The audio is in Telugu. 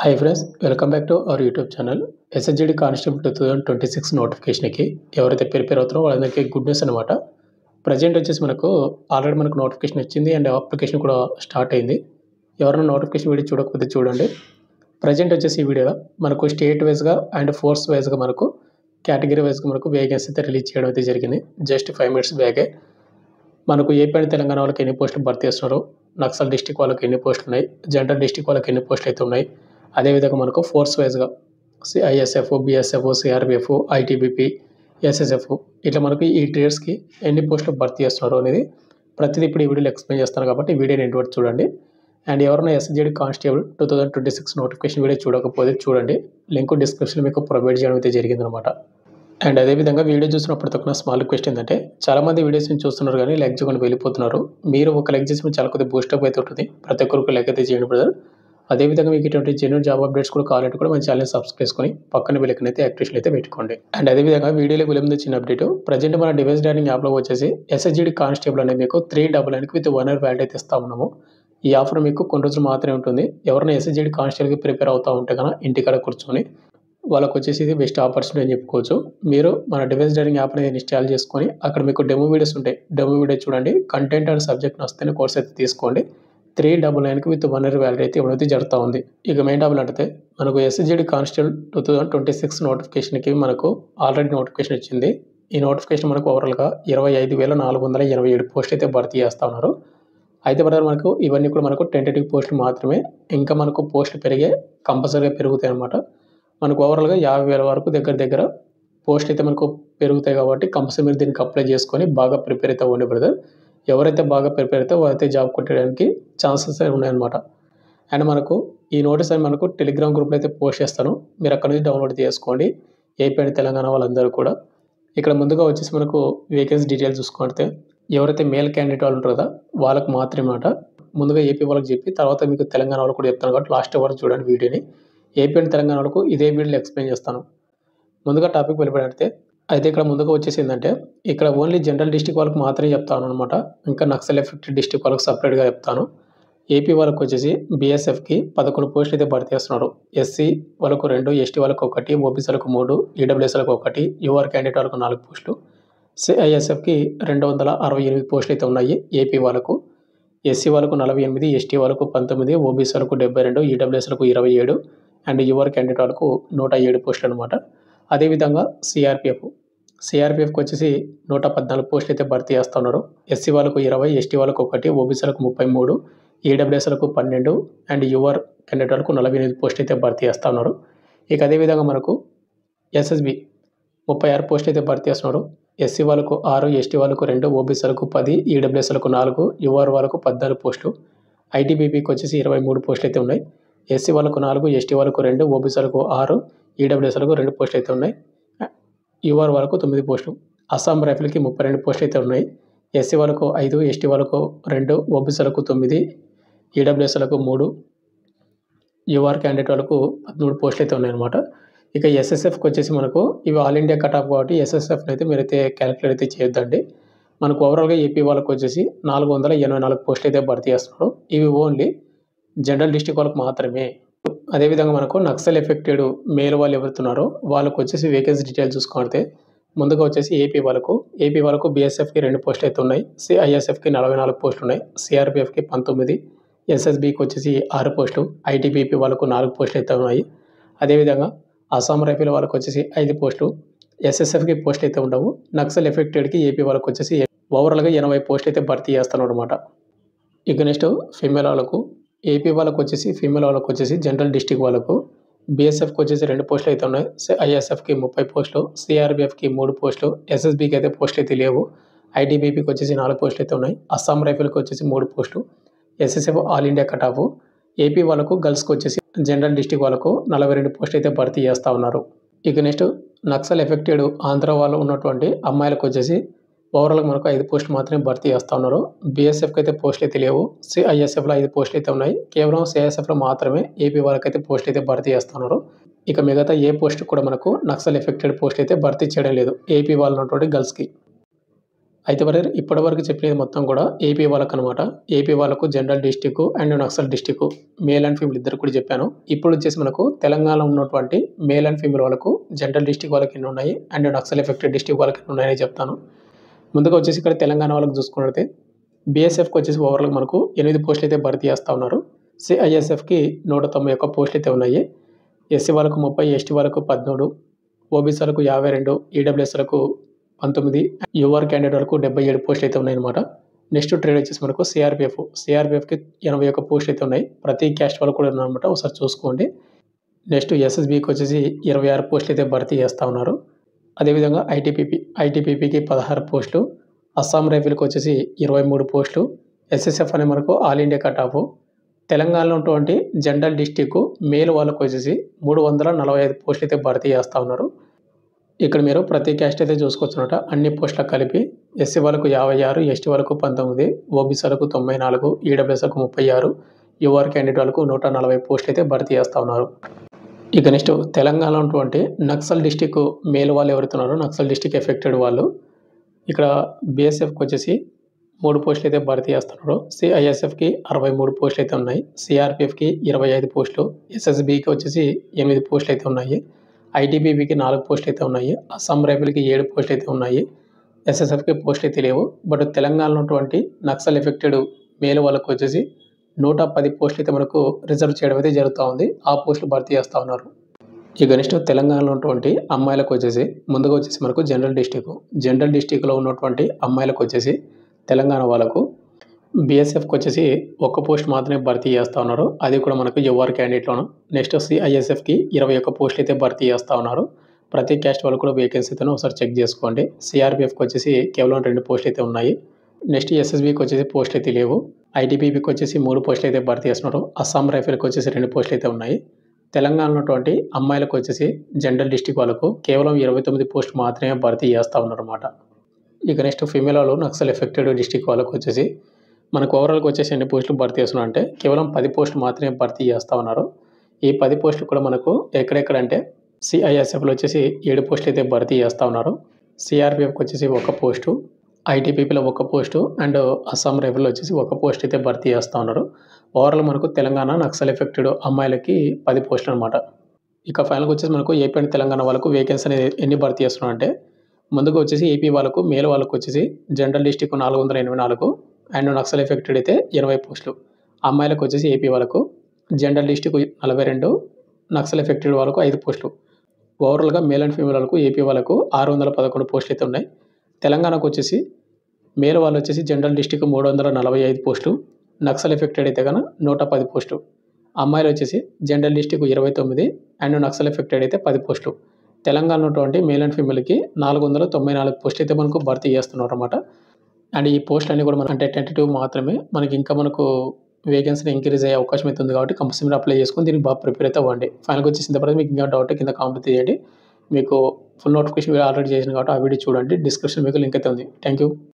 Hi friends, welcome back to our YouTube channel. SSGD constable 2026 నోటిఫికేషన్కి ఎవరైతే ప్రిపేర్ అవుతారో వాళ్ళందరికీ గుడ్ న్యూస్ అనమాట. ప్రజెంట్ వచ్చేసి ఆల్రెడీ మనకు నోటిఫికేషన్ వచ్చింది అండ్ అప్లికేషన్ కూడా స్టార్ట్ అయింది. ఎవరైనా నోటిఫికేషన్ వీడియో చూడకపోతే చూడండి. ప్రజెంట్ వచ్చేసి ఈ వీడియోలో మనకు స్టేట్ వైజ్గా అండ్ ఫోర్స్ వైజ్గా మనకు కేటగిరీ వైజ్గా మనకు వేకెన్సీ అయితే రిలీజ్ చేయడం అయితే జరిగింది. జస్ట్ 5 minutes బ్యాకే మనకు ఏపీ అండ్ తెలంగాణ వాళ్ళకి ఎన్ని పోస్టులు భర్తీ చేస్తున్నారు, నక్సల్ డిస్టిక్ వాళ్ళకి ఎన్ని పోస్టులు ఉన్నాయి, జనరల్ డిస్టిక్ వాళ్ళకి ఎన్ని పోస్టులు అయితే ఉన్నాయి, అదేవిధంగా మనకు ఫోర్స్ వైజ్గా ISF, BSF, CRPF, ITBP, SSF ఇట్లా మనకు ఈ ట్రేడ్స్కి ఎన్ని పోస్టులు భర్తీ చేస్తున్నారు అనేది ప్రతిదీ ఇప్పుడు ఈ వీడియోలో ఎక్స్ప్లెయిన్ చేస్తాను కాబట్టి ఈ వీడియోని ఎండ్ వరకు చూడండి. అండ్ ఎవరైనా ఎస్ఎస్జీడీ కానిస్టేబుల్ 2026 నోటిఫికేషన్ వీడియో చూడకపోతే చూడండి, లింక్ డిస్క్రిప్షన్ మీకు ప్రొవైడ్ చేయడం అయితే జరిగిందనమాట. అండ్ అదేవిధంగా వీడియో చూసినప్పుడు తక్కువ స్మాల్ రిక్వెస్ట్ ఏంటంటే, చాలామంది వీడియోస్ని చూస్తున్నారు కానీ లైక్ చేయకుండా వెళ్ళిపోతున్నారు. మీరు ఒక లైక్ చేసి చాలా కొద్దిగా బూస్టప్ అయితే ఉంటుంది. ప్రతి ఒక్కరికి లైక్ అయితే చేయండి బ్రదర్. అదేవిధంగా మీకు ఇటువంటి జెన్యూన్ జాబ్ అప్డేట్స్ కూడా కావాలంటే కూడా మన ఛానల్ సబ్స్క్రైబ్ చేసుకొని పక్కన బెల్ అయితే యాక్టివేషన్ అయితే పెట్టుకోండి. అండ్ అదేవిధంగా వీడియోలోకి వెళ్ళే చిన్న అప్డేట్, ప్రజెంట్ మన డివైస్ డైనింగ్ యాప్లో వచ్చేసి ఎస్ఎస్జీడీ కానిస్టేబుల్ అనేది మీకు 399 విత్ 1 year వ్యాలిడ్ అయితే ఇస్తా ఉన్నాము. ఈ ఆఫర్ మీకు కొన్ని రోజులు మాత్రమే ఉంటుంది. ఎవరైనా ఎస్ఎస్జీడీ కానిస్టేబుల్కి ప్రిపేర్ అవుతూ ఉంటే కన్నా ఇంటికాడ కూర్చొని వాళ్ళకి వచ్చేసి ఇది బెస్ట్ ఆపర్చునిటీ అని చెప్పుకోవచ్చు. మీరు మన డివైస్ డైనింగ్ యాప్ అనేది ఇన్స్టాల్ చేసుకొని అక్కడ మీకు డెమో వీడియోస్ ఉంటాయి. డెమో వీడియో చూడండి, కంటెంట్ అండ్ సబ్జెక్ట్ వస్తేనే కోర్స్ అయితే తీసుకోండి. 399 విత్ 1 year వ్యాలిడ్ అయితే ఇవ్వడం జరుగుతూ ఉంది. ఇక మెయిన్ టాపిక్ అంటే మనకు ఎస్ఎస్జీడీ కానిస్టేబుల్ 2026 నోటిఫికేషన్కి మనకు ఆల్రెడీ నోటిఫికేషన్ వచ్చింది. ఈ నోటిఫికేషన్ మనకు ఓవరాల్గా 25,487 పోస్టులు అయితే భర్తీ చేస్తూ ఉన్నారు. అయితే బ్రదర్ మనకు ఇవన్నీ కూడా మనకు టెంటేటివ్ పోస్టులు మాత్రమే. ఇంకా మనకు పోస్టులు పెరిగే కంపల్సరీగా పెరుగుతాయి అన్నమాట. మనకు ఓవరాల్గా 50,000 వరకు దగ్గర పోస్టులు అయితే మనకు పెరుగుతాయి కాబట్టి కంపల్సరీ మీరు దీనికి అప్లై చేసుకొని బాగా ప్రిపేర్ అయితే అవ్వండి బ్రదర్. ఎవరైతే బాగా ప్రిపేర్ అయితే వాళ్ళైతే జాబ్ కొట్టడానికి ఛాన్సెస్ ఉన్నాయన్నమాట. అండ్ మనకు ఈ నోటీస్ అని మనకు టెలిగ్రామ్ గ్రూప్లో అయితే పోస్ట్ చేస్తాను, మీరు అక్కడ నుంచి డౌన్లోడ్ చేసుకోండి. ఏపీ అండ్ తెలంగాణ వాళ్ళందరూ కూడా ఇక్కడ ముందుగా వచ్చేసి మనకు వేకెన్సీ డీటెయిల్స్ చూసుకుంటే ఎవరైతే మేల్ క్యాండిడేట్ వాళ్ళు ఉంటారో కదా వాళ్ళకు మాత్రమే మాట. ముందుగా ఏపీ వాళ్ళకి చెప్పి తర్వాత మీకు తెలంగాణ వాళ్ళకి కూడా చెప్తాను కాబట్టి లాస్ట్ వరకు చూడండి వీడియోని. ఏపీ అండ్ తెలంగాణ వాళ్ళకు ఇదే వీడియోలో ఎక్స్ప్లెయిన్ చేస్తాను. ముందుగా టాపిక్ వెళ్ళిపోయినట్టే అయితే ఇక్కడ ముందుగా వచ్చేసి ఏంటంటే ఇక్కడ ఓన్లీ జనరల్ డిస్టిక్ వాళ్ళకి మాత్రమే చెప్తాను అనమాట. ఇంకా నక్సల్ ఎఫెక్టెడ్ డిస్టిక్ వాళ్ళకి సపరేట్గా చెప్తాను. ఏపీ వాళ్ళకి వచ్చేసి బీఎస్ఎఫ్కి 11 పోస్టులు అయితే భర్తీ చేస్తున్నారు. ఎస్సీ వాళ్ళకు 2, ఎస్టీ వాళ్ళకు 1, ఓబీసీలకు 3, ఈడబ్ల్యూఎస్లకు 1, యూఆర్ క్యాండిడేట్ వాళ్ళకు 4 పోస్టులు, సిఐఎస్ఎఫ్కి 268 పోస్టులు అయితే ఉన్నాయి. ఏపీ వాళ్ళకు ఎస్సీ వాళ్ళకు 48, ఎస్టీ వాళ్ళకు 19, ఓబీసీలకు 72, ఈడబ్ల్యూఎస్లకు 27 అండ్ యూఆర్ క్యాండిడేట్ వాళ్ళకు 107 పోస్టులు అనమాట. అదేవిధంగా సిఆర్పిఎఫ్కి వచ్చేసి 114 పోస్టులు అయితే భర్తీ చేస్తున్నారు. ఎస్సీ వాళ్ళకు 20, ఎస్టీ వాళ్ళకు 1, ఓబీసీలకు 33, ఈడబ్ల్యూఎస్లకు 12 అండ్ యూఆర్ క్యాండిడేట్ వాళ్ళకు 48 పోస్టులు అయితే భర్తీ చేస్తున్నారు. ఇక అదేవిధంగా మనకు ఎస్ఎస్బి 36 పోస్టులు అయితే భర్తీ చేస్తున్నారు. ఎస్సీ వాళ్ళకు 6, ఎస్టీ వాళ్ళకు 2, ఓబీసీలకు 10, ఈడబ్ల్యూఎస్లకు 4, యూఆర్ వాళ్ళకు 14 పోస్టులు. ఐటీబీపీకి వచ్చేసి 23 పోస్టులు అయితే ఉన్నాయి. ఎస్సీ వాళ్ళకు 4, ఎస్టీ వాళ్ళకు 2, ఓబీసీలకు 6, ఈడబ్ల్యూఎస్లకు 2 పోస్టులు అయితే ఉన్నాయి. యూఆర్ వాళ్ళకు 9 పోస్టులు. అస్సాం రైఫిల్కి 32 పోస్టులు అయితే ఉన్నాయి. ఎస్సీ వాళ్ళకు 5, ఎస్టీ వాళ్ళకు 2, ఓబీసీలకు 9, ఈడబ్ల్యూఎస్లకు 3, యూఆర్ క్యాండిడేట్ వాళ్ళకు 13 పోస్టులు అయితే ఉన్నాయన్నమాట. ఇక ఎస్ఎస్ఎఫ్కి వచ్చేసి మనకు ఇవి ఆల్ ఇండియా కట్ ఆఫ్ కాబట్టి ఎస్ఎస్ఎఫ్ని అయితే మీరైతే క్యాలిక్యులేట్ అయితే చేయొద్దండి. మనకు ఓవరాల్గా ఏపీ వాళ్ళకు వచ్చేసి 484 పోస్టులు అయితే భర్తీ చేస్తున్నారు. ఇవి ఓన్లీ జనరల్ డిస్ట్రిక్ట్ వాళ్ళకు మాత్రమే. అదేవిధంగా మనకు నక్సల్ ఎఫెక్టెడ్ మేల్ వాళ్ళు ఎవరుతున్నారో వాళ్ళకు వచ్చేసి వేకెన్సీ డీటెయిల్స్ చూసుకుంటే ముందుగా వచ్చేసి ఏపీ వాళ్ళకు బీఎస్ఎఫ్కి 2 పోస్టులు అయితే ఉన్నాయి. సిఐఎస్ఎఫ్కి 44 పోస్టులు ఉన్నాయి. సిఆర్పిఎఫ్కి 19, ఎస్ఎస్బికి వచ్చేసి 6 పోస్టులు, ఐటీబీపీ వాళ్ళకు 4 పోస్టులు అయితే ఉన్నాయి. అదేవిధంగా అస్సాం రైఫిల్ వాళ్ళకు వచ్చేసి 5 పోస్టులు, ఎస్ఎస్ఎఫ్కి పోస్టులు అయితే ఉండవు. నక్సల్ ఎఫెక్టెడ్కి ఏపీ వాళ్ళకు వచ్చేసి ఓవరాల్గా 80 పోస్టులు అయితే భర్తీ చేస్తున్నారు అనమాట. ఇక నెక్స్ట్ ఫీమేల్ వాళ్ళకు ఏపీ వాళ్ళకు వచ్చేసి జనరల్ డిస్టిక్ వాళ్ళకు బీఎస్ఎఫ్కి వచ్చేసి 2 పోస్టులు అయితే ఉన్నాయి. ఐఎస్ఎఫ్కి 30 పోస్టులు, సిఆర్బిఎఫ్కి 3 పోస్టులు, ఎస్ఎస్బికి అయితే పోస్టులు అయితే లేవు. ఐటీబీపీకి వచ్చేసి 4 పోస్టులు అయితే ఉన్నాయి. అస్సాం రైఫిల్కి వచ్చేసి 3 పోస్టులు. SSF all India cut off. AP వాళ్ళకు గర్ల్స్కి వచ్చేసి జనరల్ డిస్టిక్ వాళ్ళకు 42 పోస్టులు అయితే భర్తీ చేస్తూ ఉన్నారు. ఇక నెక్స్ట్ నక్సల్ ఎఫెక్టెడ్ ఆంధ్ర వాళ్ళు ఉన్నటువంటి అమ్మాయిలకు వచ్చేసి ఓవరాల్గా మనకు 5 పోస్టులు మాత్రమే భర్తీ చేస్తూ ఉన్నారు. బీఎస్ఎఫ్కి అయితే పోస్టులు అయితే లేవు. సిఐఎస్ఎఫ్లో 5 పోస్టులు అయితే ఉన్నాయి. కేవలం సిఐఎస్ఎఫ్లో మాత్రమే ఏపీ వాళ్ళకైతే పోస్టులు అయితే భర్తీ చేస్తున్నారు. ఇక మిగతా ఏ పోస్ట్ కూడా మనకు నక్సల్ ఎఫెక్టెడ్ పోస్ట్ అయితే భర్తీ చేయడం లేదు ఏపీ వాళ్ళు ఉన్నటువంటి గర్ల్స్కి. అయితే ఇప్పటివరకు చెప్పినది మొత్తం కూడా ఏపీ వాళ్ళకనమాట. ఏపీ వాళ్ళకు general district and Naxal district male and female ఇద్దరు కూడా చెప్పాను. ఇప్పుడు వచ్చేసి మనకు తెలంగాణలో ఉన్నటువంటి మేల్ అండ్ ఫీమేల్ వాళ్ళకు జనరల్ డిస్ట్రిక్ట్ వాళ్ళకి ఎన్ని ఉన్నాయి అండ్ నక్సల్ ఎఫెక్టెడ్ డిస్ట్రిక్ట్ వాళ్ళకి ఎన్ని ఉన్నాయని చెప్తాను. ముందుగా వచ్చేసి ఇక్కడ తెలంగాణ వాళ్ళకి చూసుకున్నట్లయితే బీఎస్ఎఫ్కి వచ్చేసి ఓవరాల్గా మనకు 8 పోస్టులు అయితే భర్తీ చేస్తూ ఉన్నారు. సిఐఎస్ఎఫ్కి 191 పోస్టులు అయితే ఉన్నాయి. ఎస్సీ వాళ్ళకు 30, ఎస్టీ వాళ్ళకు 13, ఓబీసీలకు 52, ఈడబ్ల్యూఎస్లకు 19, యూఆర్ క్యాండిడేట్ వరకు 77 పోస్టులు అయితే ఉన్నాయన్నమాట. నెక్స్ట్ ట్రేడ్ వచ్చేసి మనకు సిఆర్పిఎఫ్కి 81 పోస్టులు అయితే ఉన్నాయి. ప్రతి క్యాస్ట్ వాళ్ళు కూడా ఉన్నారన్నమాట, ఒకసారి చూసుకోండి. నెక్స్ట్ ఎస్ఎస్బికి వచ్చేసి 26 పోస్టులు అయితే భర్తీ చేస్తూ ఉన్నారు. అదేవిధంగా ఐటీపీపీకి 16 పోస్టులు, అస్సాం రైఫిల్కి వచ్చేసి 23 పోస్టులు, ఎస్ఎస్ఎఫ్ అనే మనకు ఆల్ ఇండియా కట్ ఆఫ్. తెలంగాణలో ఉన్నటువంటి జనరల్ డిస్ట్రిక్ట్ మేల్ వాళ్ళకు వచ్చేసి 345 పోస్టులు అయితే భర్తీ చేస్తూ ఉన్నారు. ఇక్కడ మీరు ప్రతి క్యాస్ట్ అయితే చూసుకోవచ్చునమాట. అన్ని పోస్టులకు కలిపి ఎస్సీ వాళ్ళకు 56, ఎస్టీ వాళ్ళకు 19, ఓబీసీలకు 94, ఈడబ్ల్యూఎస్లకు 36, యూఆర్ క్యాండిడేట్ వాళ్ళకు 140 పోస్టులు అయితే భర్తీ చేస్తూ ఉన్నారు. ఇక నెక్స్ట్ తెలంగాణలో ఉన్నటువంటి నక్సల్ డిస్ట్రిక్ట్ మేల్ వాళ్ళు ఎవరుతున్నారో నక్సల్ డిస్ట్రిక్ట్ ఎఫెక్టెడ్ వాళ్ళు ఇక్కడ బీఎస్ఎఫ్కి వచ్చేసి 3 పోస్టులు అయితే భర్తీ చేస్తున్నారు. సిఐఎస్ఎఫ్కి 63 పోస్టులు అయితే ఉన్నాయి. సిఆర్పిఎఫ్కి 25 పోస్టులు, ఎస్ఎస్బికి వచ్చేసి 8 పోస్టులు అయితే ఉన్నాయి. ఐటీబీబీకి 4 పోస్టులు అయితే ఉన్నాయి. అస్సాం రైఫిల్కి 7 పోస్టులు అయితే ఉన్నాయి. ఎస్ఎస్ఎఫ్కి పోస్టులు అయితే లేవు. బట్ తెలంగాణలో ఉన్నటువంటి నక్సల్ ఎఫెక్టెడ్ మేల్ వాళ్ళకు వచ్చేసి 110 పోస్టులు అయితే మనకు రిజర్వ్ చేయడం అయితే జరుగుతూ ఉంది. ఆ పోస్టులు భర్తీ చేస్తూ ఉన్నారు. ఇక నెక్స్ట్ తెలంగాణలో ఉన్నటువంటి అమ్మాయిలకు వచ్చేసి ముందుగా వచ్చేసి మనకు జనరల్ డిస్ట్రిక్ట్లో ఉన్నటువంటి అమ్మాయిలకు వచ్చేసి తెలంగాణ వాళ్ళకు బీఎస్ఎఫ్కి వచ్చేసి 1 పోస్ట్ మాత్రమే భర్తీ చేస్తూ ఉన్నారు. అది కూడా మనకు యూఆర్ క్యాండిడేట్లోను. నెక్స్ట్ సిఐఎస్ఎఫ్కి 21 పోస్టులు అయితే భర్తీ చేస్తూ ఉన్నారు. ప్రతి క్యాస్ట్ వాళ్ళు కూడా వేకెన్సీ అయితే ఒకసారి చెక్ చేసుకోండి. సిఆర్పిఎఫ్కి వచ్చేసి కేవలం 2 పోస్టులు అయితే ఉన్నాయి. నెక్స్ట్ ఎస్ఎస్బికి వచ్చేసి పోస్టులు అయితే లేవు. ఐటీబీపీకి వచ్చేసి 3 పోస్టులు అయితే భర్తీ చేస్తున్నారు. అస్సాం రైఫిల్కి వచ్చేసి 2 పోస్టులు అయితే ఉన్నాయి. తెలంగాణలో ఉన్నటువంటి అమ్మాయిలకు వచ్చేసి జనరల్ డిస్ట్రిక్ట్ వాళ్ళకు కేవలం 29 పోస్టులు మాత్రమే భర్తీ చేస్తూ ఉన్నారన్నమాట. ఇక నెక్స్ట్ ఫీమేల్ వాళ్ళు నక్సల్ ఎఫెక్టెడ్ డిస్ట్రిక్ట్ వాళ్ళకు వచ్చేసి మనకు ఓవరాల్గా వచ్చేసి ఎన్ని పోస్టులు భర్తీ చేస్తున్నారు అంటే కేవలం 10 పోస్టులు మాత్రమే భర్తీ చేస్తూ ఉన్నారు. ఈ 10 పోస్టులు కూడా మనకు ఎక్కడెక్కడంటే సిఐఎస్ఎఫ్లో వచ్చేసి 7 పోస్టులు అయితే భర్తీ చేస్తూ ఉన్నారు. సిఆర్పిఎఫ్కి వచ్చేసి 1 పోస్టు, ఐటీపీపీలో 1 పోస్టు అండ్ అస్సాం రైఫిల్లో వచ్చేసి 1 పోస్ట్ అయితే భర్తీ చేస్తూ ఉన్నారు. ఓవరాల్ మనకు తెలంగాణ నక్సల్ ఎఫెక్టెడ్ అమ్మాయిలకి 10 పోస్టులు అనమాట. ఇక ఫైనల్గా వచ్చేసి మనకు ఏపీ అండ్ తెలంగాణ వాళ్ళకు వేకెన్సీ అనేది ఎన్ని భర్తీ చేస్తున్నారు అంటే ముందుగా వచ్చేసి ఏపీ వాళ్ళకు మేల్ వాళ్ళకు వచ్చేసి general district 484 and Naxal affected అయితే 20 పోస్టులు. అమ్మాయిలకు వచ్చేసి ఏపీ వాళ్ళకు జనరల్ డిస్ట్రిక్ట్ 42, నక్సల్ ఎఫెక్టెడ్ వాళ్ళకు 5 పోస్టులు. ఓవరాల్గా మేల్ అండ్ ఫీమేల్ వాళ్ళకు ఏపీ వాళ్ళకు 611 పోస్టులు అయితే ఉన్నాయి. తెలంగాణకు వచ్చేసి మేల్ వాళ్ళు వచ్చేసి జనరల్ డిస్ట్రిక్ట్ 345 పోస్టులు, నక్సల్ ఎఫెక్టెడ్ అయితే కనుక 110 పోస్టులు. అమ్మాయిలు వచ్చేసి general district 29 and Naxal affected అయితే 10 పోస్టులు. తెలంగాణ ఉన్నటువంటి మేల్ అండ్ ఫీమేల్కి 494 పోస్టులు అయితే మనకు భర్తీ చేస్తున్నారు అన్నమాట. అండ్ ఈ పోస్టులు అన్నీ కూడా అంటే టెంటేటివ్ మాత్రమే. మనకు వేకెన్సీ ఇంక్రీజ్ అయ్యే అవకాశం అయితే ఉంది కాబట్టి కంపల్సరీ అప్లై చేసుకొని దీనికి బాగా ప్రిపేర్ అయితే అవ్వండి. ఫైనల్గా వచ్చేసిన తర్వాత మీకు ఇంకా డౌట్ కింద కామెంట్ చేయండి. మీకు ఫుల్ నోటిఫికేషన్ ఆల్రెడీ చేసిన కాబట్టి ఆ వీడియో చూడండి. డిస్క్రిప్షన్ మీకు లింక్ అయితే ఉంది. Thank you.